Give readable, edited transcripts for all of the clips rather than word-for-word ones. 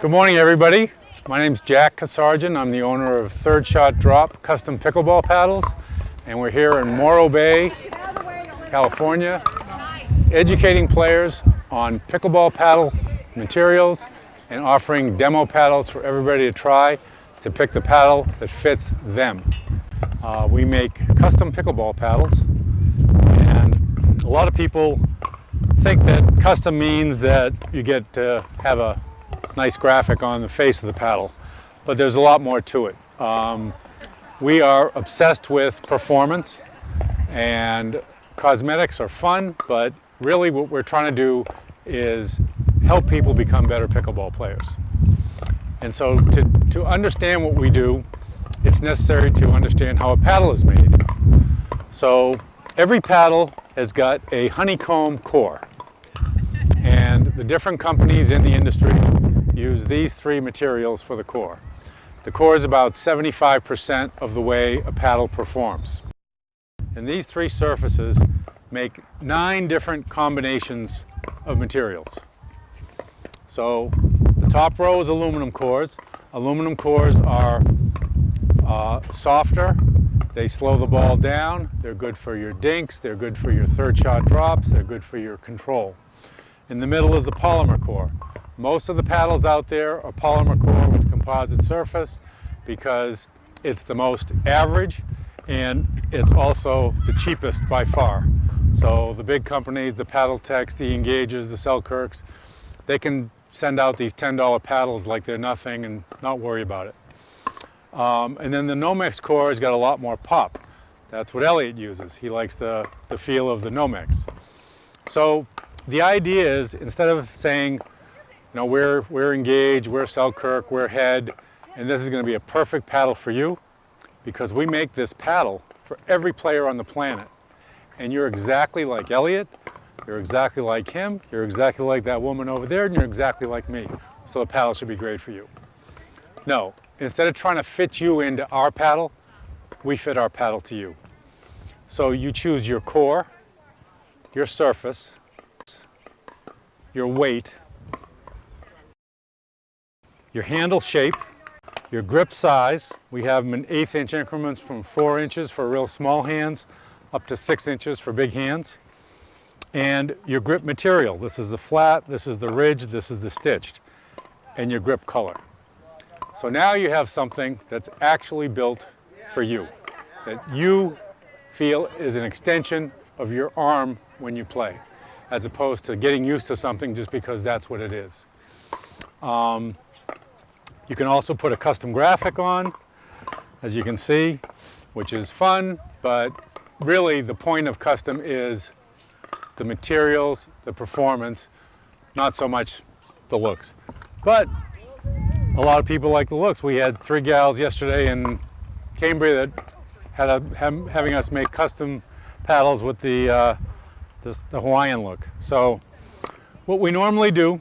Good morning, everybody. My name's Jack Kasarjan. I'm the owner of Third Shot Drop Custom Pickleball Paddles, and we're here in Morro Bay, California, educating players on pickleball paddle materials and offering demo paddles for everybody to try to pick the paddle that fits them. We make custom pickleball paddles, and a lot of people think that custom means that you get to have a nice graphic on the face of the paddle, but there's a lot more to it. We are obsessed with performance, and cosmetics are fun, but really what we're trying to do is help people become better pickleball players. And so to understand what we do, it's necessary to understand how a paddle is made. So every paddle has got a honeycomb core, and the different companies in the industry use these three materials for the core. The core is about 75% of the way a paddle performs. And these three surfaces make 9 different combinations of materials. So the top row is aluminum cores. Aluminum cores are softer. They slow the ball down. They're good for your dinks. They're good for your third shot drops. They're good for your control. In the middle is the polymer core. Most of the paddles out there are polymer core with composite surface because it's the most average and it's also the cheapest by far. So the big companies, the Paddle Techs, the Engagers, the Selkirks, they can send out these $10 paddles like they're nothing and not worry about it. And then the Nomex core has got a lot more pop. That's what Elliot uses. He likes the feel of the Nomex. So the idea is, instead of saying, you know, we're Engaged, we're Selkirk, we're Head, and this is going to be a perfect paddle for you, because we make this paddle for every player on the planet. And you're exactly like Elliot, you're exactly like him, you're exactly like that woman over there, and you're exactly like me. So the paddle should be great for you. No, instead of trying to fit you into our paddle, we fit our paddle to you. So you choose your core, your surface, your weight, your handle shape, your grip size. We have them in 1/8 inch increments from 4 inches for real small hands up to 6 inches for big hands. And your grip material. This is the flat, this is the ridge, this is the stitched, and your grip color. So now you have something that's actually built for you, that you feel is an extension of your arm when you play, as opposed to getting used to something just because that's what it is. You can also put a custom graphic on, as you can see, which is fun, but really the point of custom is the materials, the performance, not so much the looks. But a lot of people like the looks. We had 3 gals yesterday in Cambria that had having us make custom paddles with the Hawaiian look. So what we normally do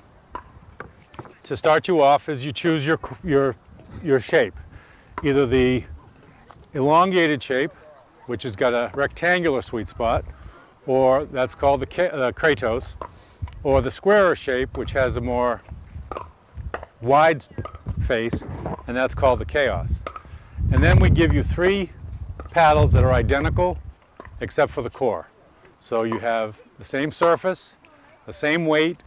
to start you off is you choose your shape, either the elongated shape, which has got a rectangular sweet spot, or that's called the Kratos, or the squarer shape, which has a more wide face, and that's called the Chaos. And then we give you 3 paddles that are identical except for the core. So you have the same surface, the same weight,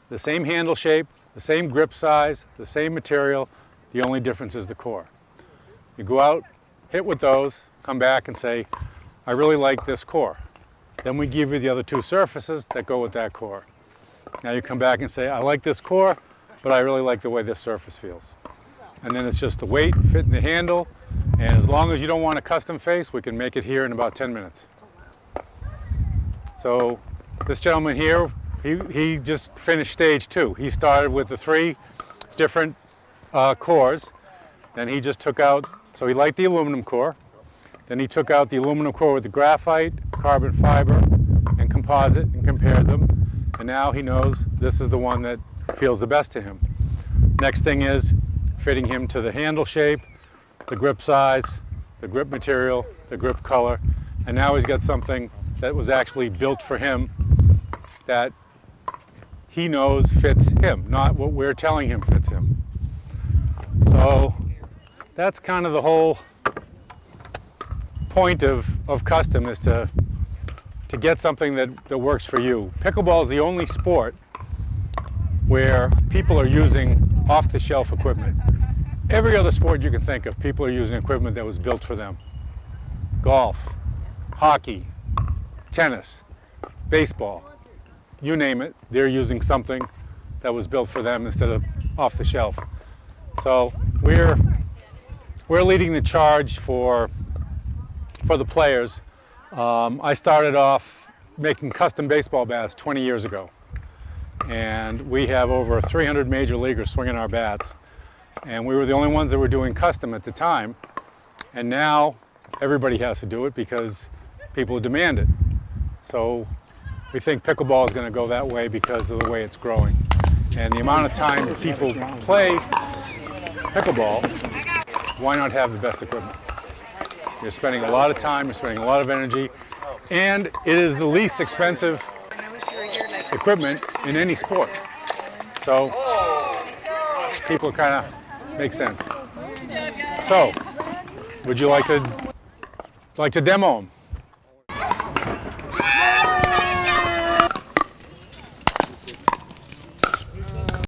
the same handle shape, the same grip size, the same material. The only difference is the core. You go out, hit with those, come back and say, I really like this core. Then we give you the other 2 surfaces that go with that core. Now you come back and say, I like this core, but I really like the way this surface feels. And then it's just the weight, fit in the handle, and as long as you don't want a custom face, we can make it here in about 10 minutes. So this gentleman here, he just finished stage 2. He started with the 3 different cores, then he just took out, so he liked the aluminum core, then he took out the aluminum core with the graphite, carbon fiber, and composite and compared them, and now he knows this is the one that feels the best to him. Next thing is fitting him to the handle shape, the grip size, the grip material, the grip color, and now he's got something that was actually built for him that he knows fits him, not what we're telling him fits him. So that's kind of the whole point of custom, is to get something that works for you. Pickleball is the only sport where people are using off-the-shelf equipment. Every other sport you can think of, people are using equipment that was built for them. Golf, hockey, tennis, baseball, you name it, they're using something that was built for them instead of off the shelf. So we're leading the charge for the players. I started off making custom baseball bats 20 years ago, and we have over 300 major leaguers swinging our bats, and we were the only ones that were doing custom at the time, and now everybody has to do it because people demand it. So we think pickleball is going to go that way because of the way it's growing. And the amount of time people play pickleball, why not have the best equipment? You're spending a lot of time, you're spending a lot of energy, and it is the least expensive equipment in any sport. So people kind of make sense. So, would you like to demo them?